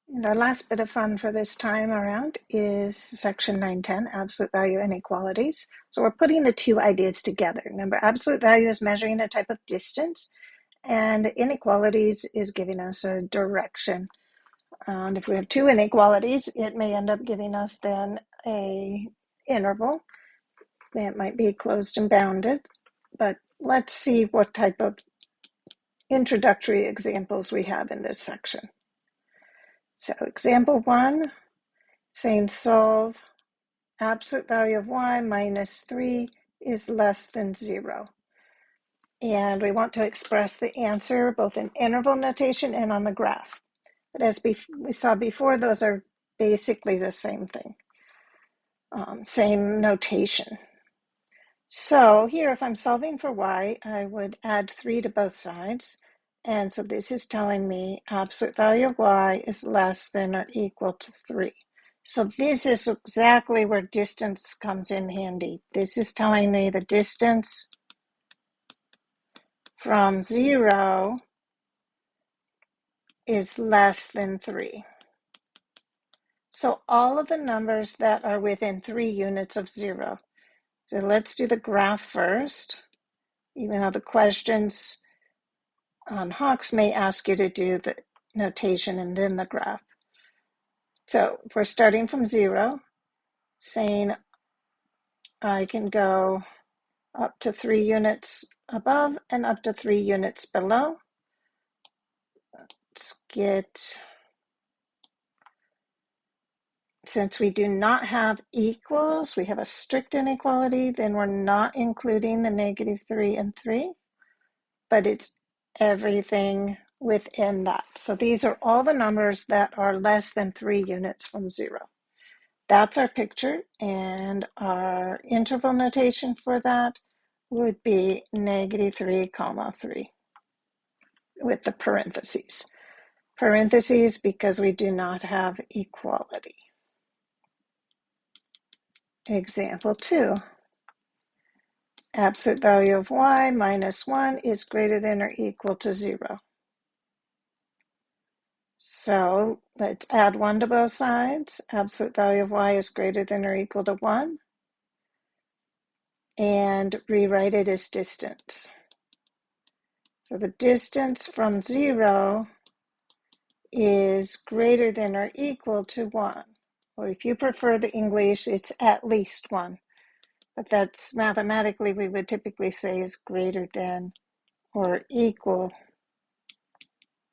And our last bit of fun for this time around is section 910, absolute value inequalities. So we're putting the two ideas together. Remember, absolute value is measuring a type of distance, and inequalities is giving us a direction. And if we have two inequalities, it may end up giving us then a interval that might be closed and bounded. But let's see what type of introductory examples we have in this section. So example 1, saying solve absolute value of y minus 3 is less than 0. And we want to express the answer both in interval notation and on the graph. But as we saw before, those are basically the same thing, same notation. So here, if I'm solving for y, I would add 3 to both sides. And so this is telling me absolute value of y is less than or equal to 3. So this is exactly where distance comes in handy. This is telling me the distance from 0 is less than 3. So all of the numbers that are within 3 units of 0. So let's do the graph first, even though the questions on Hawks may ask you to do the notation and then the graph. So if we're starting from 0, saying I can go up to 3 units above and up to 3 units below. Let's get, since we do not have equals, we have a strict inequality, then we're not including the negative 3 and 3, but it's everything within that. So these are all the numbers that are less than 3 units from 0. That's our picture, and our interval notation for that would be negative 3 comma 3 with the parentheses. Parentheses because we do not have equality. Example 2. Absolute value of y minus 1 is greater than or equal to 0. So let's add 1 to both sides. Absolute value of y is greater than or equal to 1. And rewrite it as distance. So the distance from 0 is greater than or equal to 1. Or if you prefer the English, it's at least 1. But that's mathematically we would typically say is greater than or equal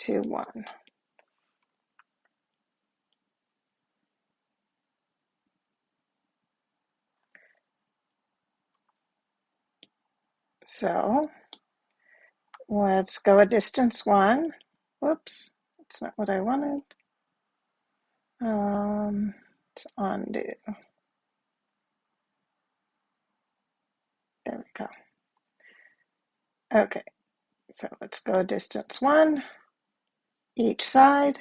to 1. So let's go a distance 1. Whoops, that's not what I wanted. Let's undo. There we go. Okay, so let's go distance 1, each side.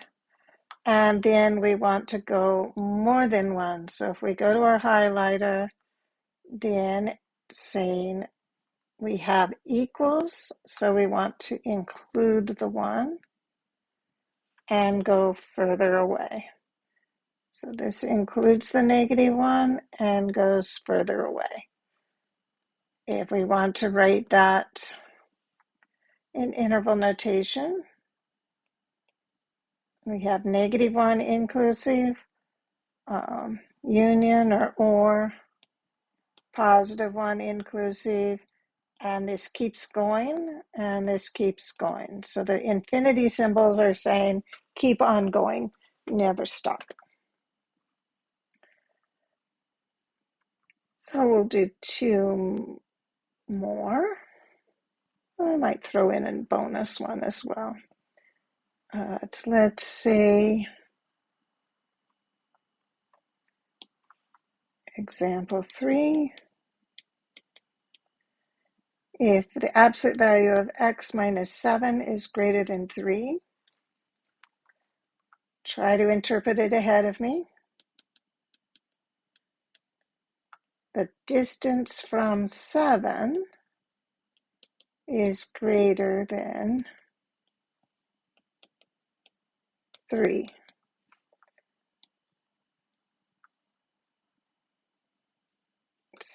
And then we want to go more than 1. So if we go to our highlighter, then saying we have equals, so we want to include the 1 and go further away. So this includes the negative 1 and goes further away. If we want to write that in interval notation, we have negative 1 inclusive, union or positive 1 inclusive, and this keeps going, and this keeps going. So the infinity symbols are saying keep on going, never stop. So we'll do 2 more. I might throw in a bonus one as well. Let's see. Example 3. If the absolute value of x minus 7 is greater than 3, try to interpret it ahead of me. The distance from 7 is greater than 3.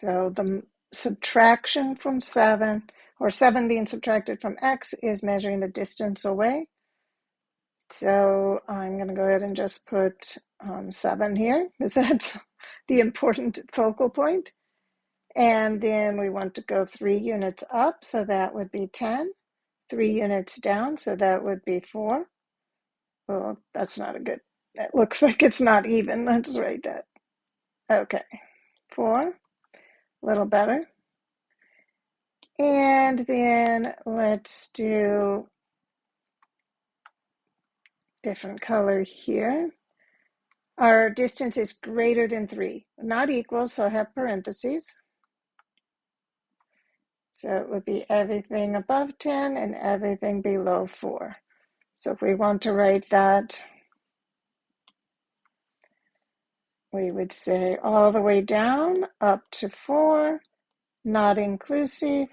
So the subtraction from 7, or 7 being subtracted from x, is measuring the distance away. So I'm going to go ahead and just put 7 here, because that's the important focal point. And then we want to go 3 units up, so that would be 10. 3 units down, so that would be 4. Well, that's not a good, it looks like it's not even. Let's write that. Okay, 4, a little better. And then let's do different color here. Our distance is greater than 3, not equal, so I have parentheses. So it would be everything above 10 and everything below 4. So if we want to write that, we would say all the way down up to 4, not inclusive,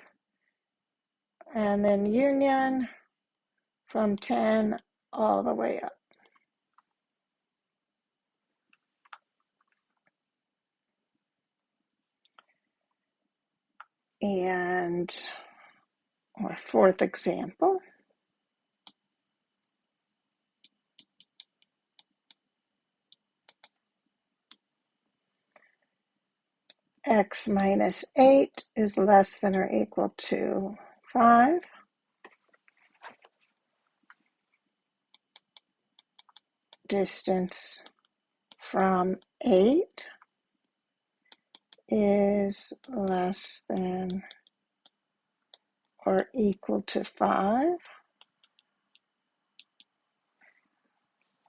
and then union from 10 all the way up. And our fourth example. X minus 8 is less than or equal to 5. Distance from 8 is less than or equal to 5.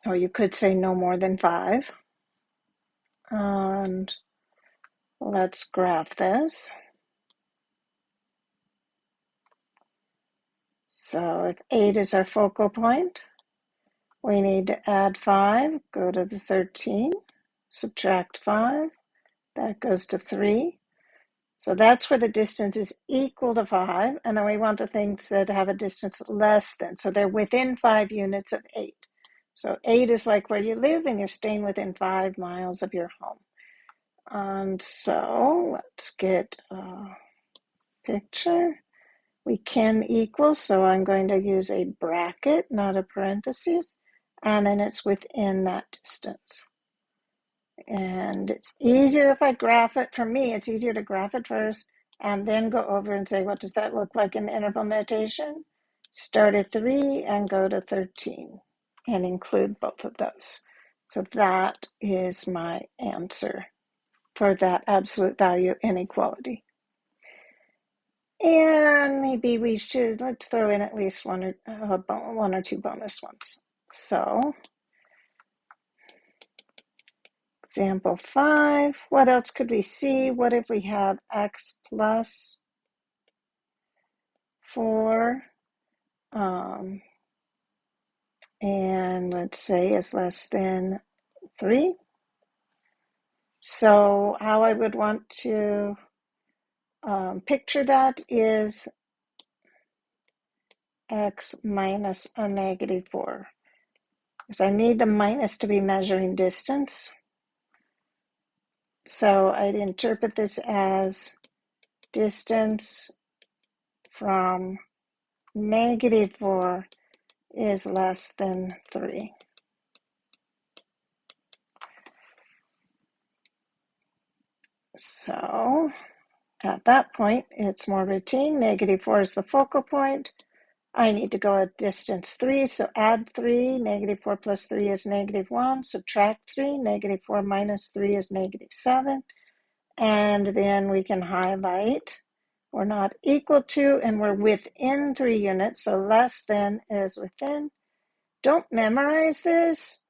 Or you could say no more than 5. And let's graph this. So if 8 is our focal point, we need to add 5, go to the 13, subtract 5, that goes to 3. So that's where the distance is equal to 5, and then we want the things that have a distance less than, so they're within 5 units of 8. So 8 is like where you live, and you're staying within 5 miles of your home. And so let's get a picture. We can equal, so I'm going to use a bracket, not a parenthesis, and then it's within that distance. And it's easier if I graph it. For me, it's easier to graph it first and then go over and say, what does that look like in interval notation? Start at 3 and go to 13 and include both of those. So that is my answer for that absolute value inequality. And maybe we should, let's throw in at least one or two bonus ones. So example 5, what else could we see? What if we have x plus 4, and let's say is less than 3? So how I would want to picture that is x minus a negative 4. Because I need the minus to be measuring distance. So I'd interpret this as distance from negative 4 is less than 3. So at that point, it's more routine. Negative 4 is the focal point. I need to go at distance 3, so add 3. Negative 4 plus 3 is negative 1. Subtract 3. Negative 4 minus 3 is negative 7. And then we can highlight. We're not equal to, and we're within 3 units, so less than is within. Don't memorize this.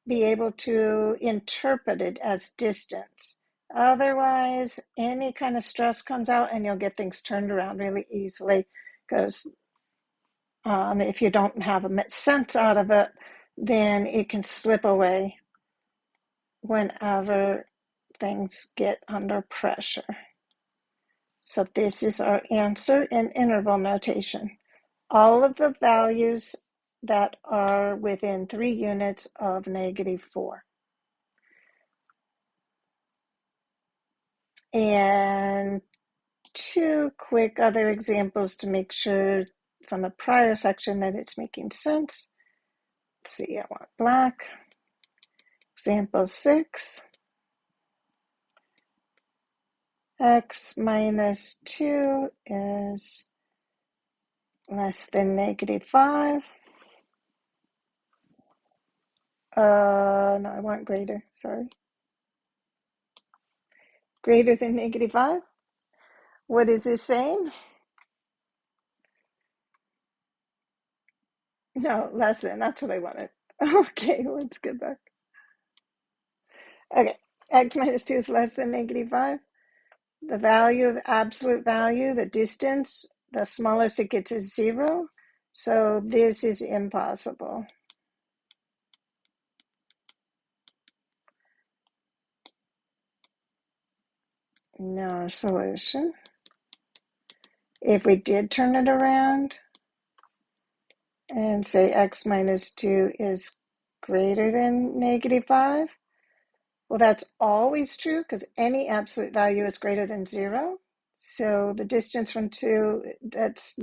Be able to interpret it as distance. Otherwise, any kind of stress comes out and you'll get things turned around really easily, because if you don't have a sense out of it, then it can slip away whenever things get under pressure. So this is our answer in interval notation. All of the values that are within 3 units of negative 4. And two quick other examples to make sure from the prior section that it's making sense. Let's see, I want black. Example 6. X minus 2 is less than -5. No, I want greater, sorry. Greater than -5. What is this saying? No, less than, that's what I wanted. Okay, let's get back. Okay, x minus 2 is less than -5. The value of absolute value, the distance, the smallest it gets is 0. So this is impossible. No solution. If we did turn it around and say x minus 2 is greater than -5, well, that's always true because any absolute value is greater than 0. So the distance from 2, it's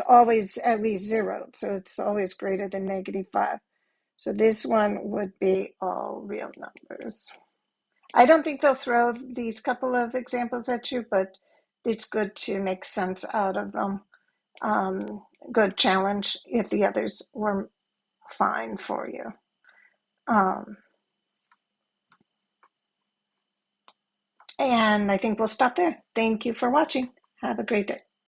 always at least 0. So it's always greater than -5. So this one would be all real numbers. I don't think they'll throw these couple of examples at you, but it's good to make sense out of them. Good challenge if the others were fine for you. And I think we'll stop there. Thank you for watching. Have a great day.